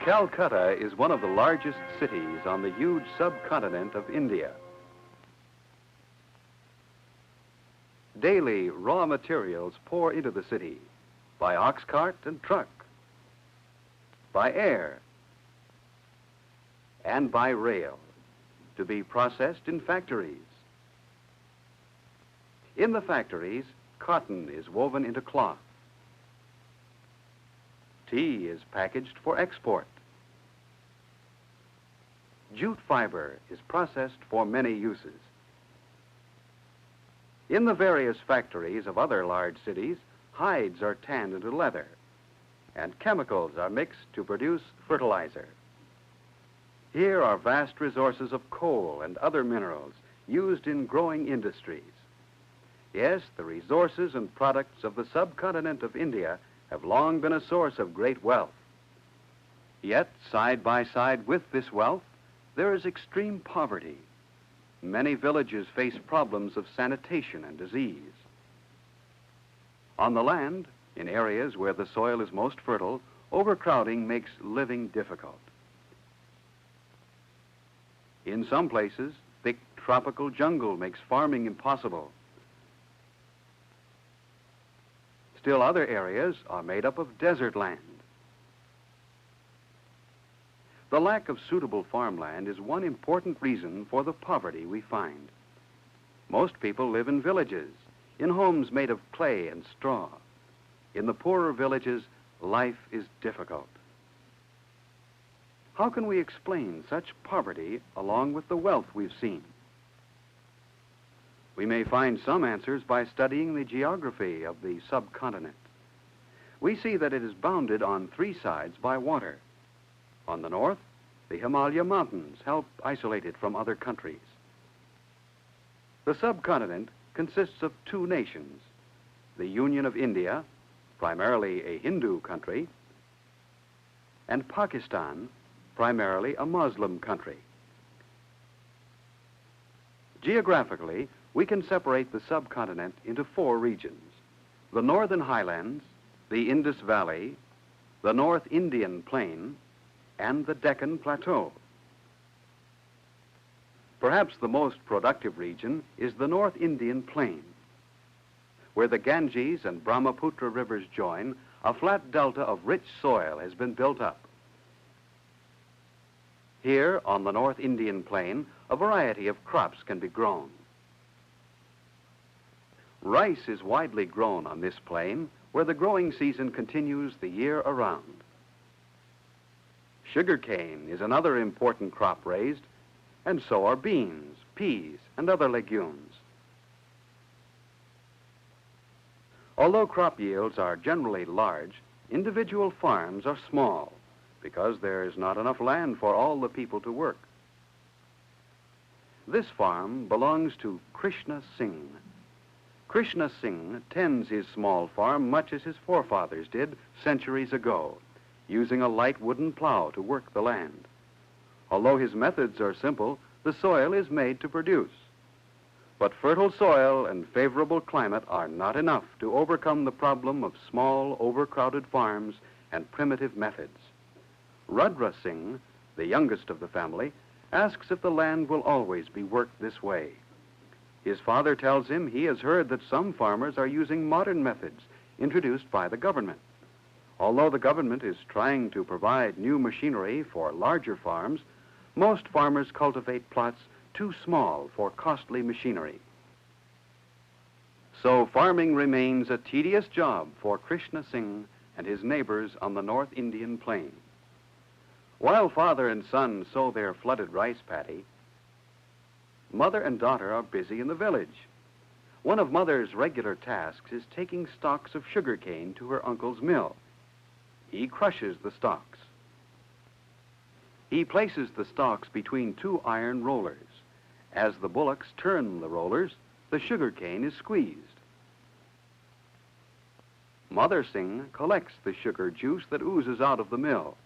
Calcutta is one of the largest cities on the huge subcontinent of India. Daily, raw materials pour into the city by ox cart and truck, by air, and by rail to be processed in factories. In the factories, cotton is woven into cloth. Tea is packaged for export. Jute fiber is processed for many uses. In the various factories of other large cities, hides are tanned into leather, and chemicals are mixed to produce fertilizer. Here are vast resources of coal and other minerals used in growing industries. Yes, the resources and products of the subcontinent of India have long been a source of great wealth. Yet, side by side with this wealth, there is extreme poverty. Many villages face problems of sanitation and disease. On the land, in areas where the soil is most fertile, overcrowding makes living difficult. In some places, thick tropical jungle makes farming impossible. Still other areas are made up of desert land. The lack of suitable farmland is one important reason for the poverty we find. Most people live in villages, in homes made of clay and straw. In the poorer villages, life is difficult. How can we explain such poverty along with the wealth we've seen? We may find some answers by studying the geography of the subcontinent. We see that it is bounded on three sides by water. On the north, the Himalaya Mountains help isolate it from other countries. The subcontinent consists of two nations, the Union of India, primarily a Hindu country, and Pakistan, primarily a Muslim country. Geographically, we can separate the subcontinent into four regions: the northern highlands, the Indus Valley, the North Indian Plain, and the Deccan Plateau. Perhaps the most productive region is the North Indian Plain. Where the Ganges and Brahmaputra rivers join, a flat delta of rich soil has been built up. Here, on the North Indian Plain, a variety of crops can be grown. Rice is widely grown on this plain, where the growing season continues the year around. Sugarcane is another important crop raised, and so are beans, peas, and other legumes. Although crop yields are generally large, individual farms are small because there is not enough land for all the people to work. This farm belongs to Krishna Singh. Krishna Singh tends his small farm much as his forefathers did centuries ago, using a light wooden plow to work the land. Although his methods are simple, the soil is made to produce. But fertile soil and favorable climate are not enough to overcome the problem of small, overcrowded farms and primitive methods. Rudra Singh, the youngest of the family, asks if the land will always be worked this way. His father tells him he has heard that some farmers are using modern methods introduced by the government. Although the government is trying to provide new machinery for larger farms, most farmers cultivate plots too small for costly machinery. So farming remains a tedious job for Krishna Singh and his neighbors on the North Indian Plain. While father and son sow their flooded rice paddy, mother and daughter are busy in the village. One of mother's regular tasks is taking stalks of sugarcane to her uncle's mill. He crushes the stalks. He places the stalks between two iron rollers. As the bullocks turn the rollers, the sugarcane is squeezed. Mother Singh collects the sugar juice that oozes out of the mill.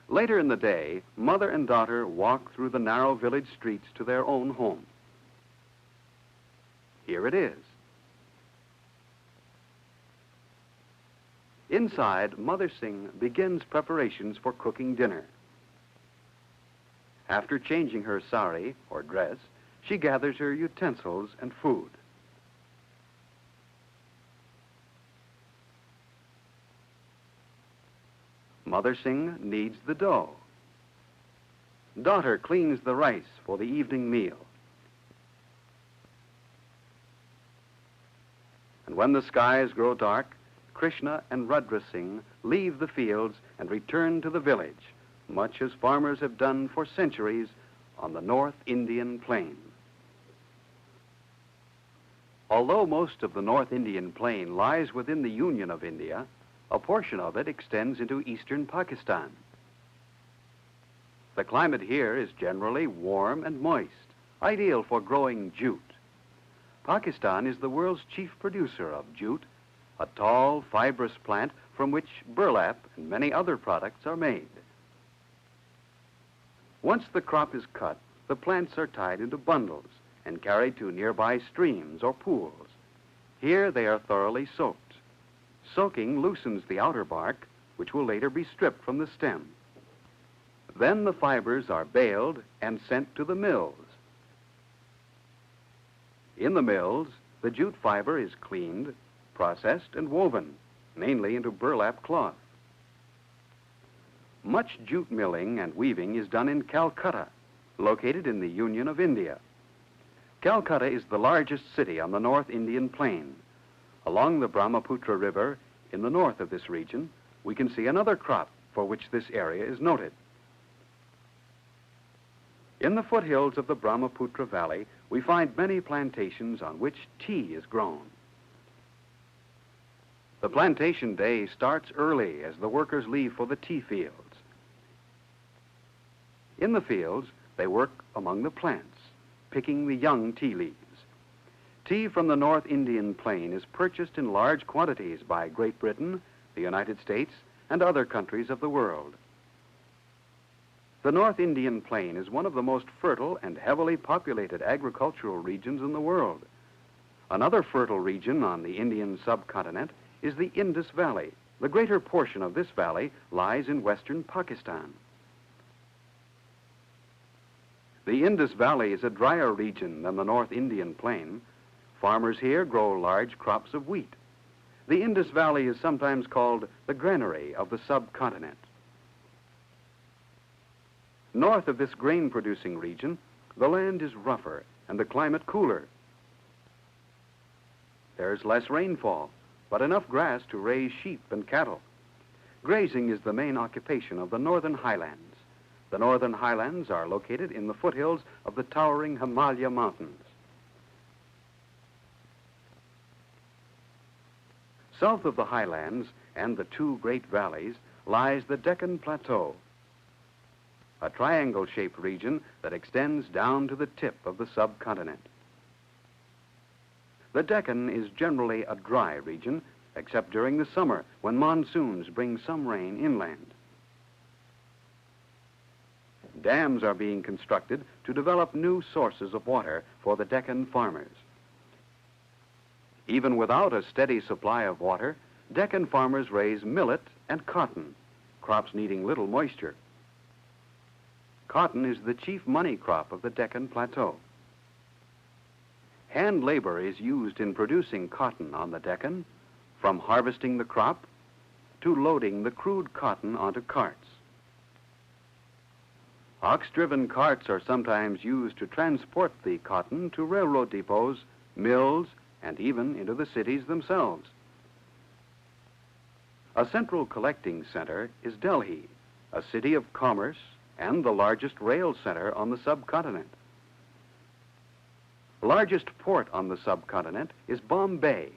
Later in the day, mother and daughter walk through the narrow village streets to their own home. Here it is. Inside, Mother Singh begins preparations for cooking dinner. After changing her sari, or dress, she gathers her utensils and food. Mother Singh kneads the dough. Daughter cleans the rice for the evening meal. And when the skies grow dark, Krishna and Rudra Singh leave the fields and return to the village, much as farmers have done for centuries on the North Indian Plain. Although most of the North Indian Plain lies within the Union of India, a portion of it extends into eastern Pakistan. The climate here is generally warm and moist, ideal for growing jute. Pakistan is the world's chief producer of jute, a tall, fibrous plant from which burlap and many other products are made. Once the crop is cut, the plants are tied into bundles and carried to nearby streams or pools. Here they are thoroughly soaked. Soaking loosens the outer bark, which will later be stripped from the stem. Then the fibers are baled and sent to the mills. In the mills, the jute fiber is cleaned, processed, and woven, mainly into burlap cloth. Much jute milling and weaving is done in Calcutta, located in the Union of India. Calcutta is the largest city on the North Indian Plain. Along the Brahmaputra River, in the north of this region, we can see another crop for which this area is noted. In the foothills of the Brahmaputra Valley, we find many plantations on which tea is grown. The plantation day starts early as the workers leave for the tea fields. In the fields, they work among the plants, picking the young tea leaves. Tea from the North Indian Plain is purchased in large quantities by Great Britain, the United States, and other countries of the world. The North Indian Plain is one of the most fertile and heavily populated agricultural regions in the world. Another fertile region on the Indian subcontinent is the Indus Valley. The greater portion of this valley lies in western Pakistan. The Indus Valley is a drier region than the North Indian Plain. Farmers here grow large crops of wheat. The Indus Valley is sometimes called the granary of the subcontinent. North of this grain-producing region, the land is rougher and the climate cooler. There's less rainfall, but enough grass to raise sheep and cattle. Grazing is the main occupation of the Northern Highlands. The Northern Highlands are located in the foothills of the towering Himalaya Mountains. South of the highlands and the two great valleys lies the Deccan Plateau, a triangle-shaped region that extends down to the tip of the subcontinent. The Deccan is generally a dry region, except during the summer when monsoons bring some rain inland. Dams are being constructed to develop new sources of water for the Deccan farmers. Even without a steady supply of water, Deccan farmers raise millet and cotton, crops needing little moisture. Cotton is the chief money crop of the Deccan Plateau. Hand labor is used in producing cotton on the Deccan, from harvesting the crop to loading the crude cotton onto carts. Ox-driven carts are sometimes used to transport the cotton to railroad depots, mills, and even into the cities themselves. A central collecting center is Delhi, a city of commerce and the largest rail center on the subcontinent. The largest port on the subcontinent is Bombay,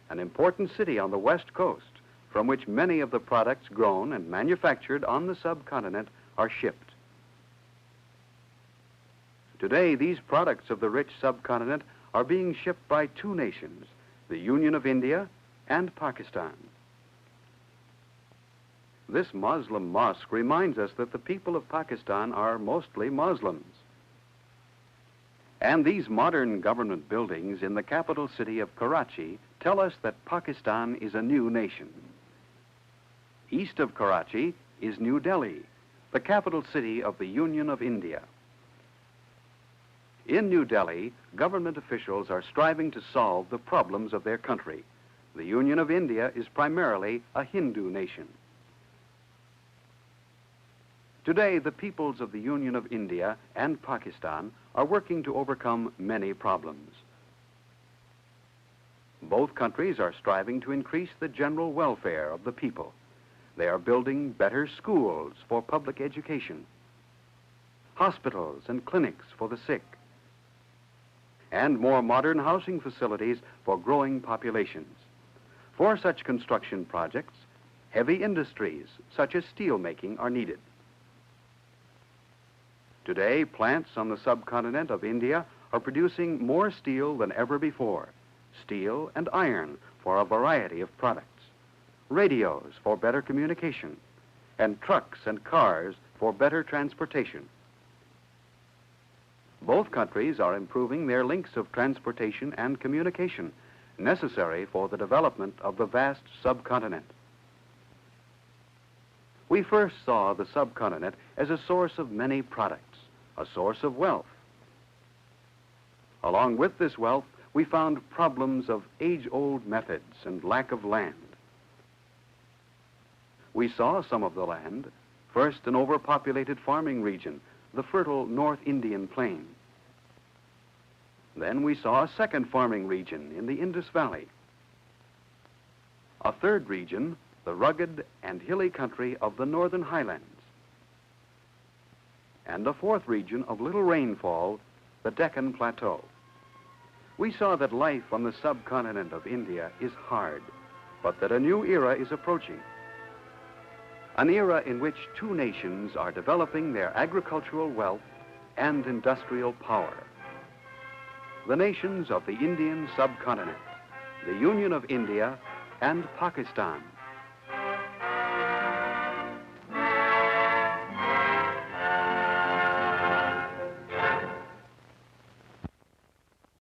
an important city on the west coast, from which many of the products grown and manufactured on the subcontinent are shipped. Today, these products of the rich subcontinent are being shipped by two nations, the Union of India and Pakistan. This Muslim mosque reminds us that the people of Pakistan are mostly Muslims. And these modern government buildings in the capital city of Karachi tell us that Pakistan is a new nation. East of Karachi is New Delhi, the capital city of the Union of India. In New Delhi, government officials are striving to solve the problems of their country. The Union of India is primarily a Hindu nation. Today, the peoples of the Union of India and Pakistan are working to overcome many problems. Both countries are striving to increase the general welfare of the people. They are building better schools for public education, hospitals and clinics for the sick, and more modern housing facilities for growing populations. For such construction projects, heavy industries such as steel making are needed. Today, plants on the subcontinent of India are producing more steel than ever before. Steel and iron for a variety of products, radios for better communication, and trucks and cars for better transportation. Both countries are improving their links of transportation and communication necessary for the development of the vast subcontinent. We first saw the subcontinent as a source of many products, a source of wealth. Along with this wealth, we found problems of age-old methods and lack of land. We saw some of the land, first an overpopulated farming region, the fertile North Indian Plain. Then we saw a second farming region in the Indus Valley. A third region, the rugged and hilly country of the Northern Highlands. And a fourth region of little rainfall, the Deccan Plateau. We saw that life on the subcontinent of India is hard, but that a new era is approaching. An era in which two nations are developing their agricultural wealth and industrial power. The nations of the Indian subcontinent, the Union of India and Pakistan.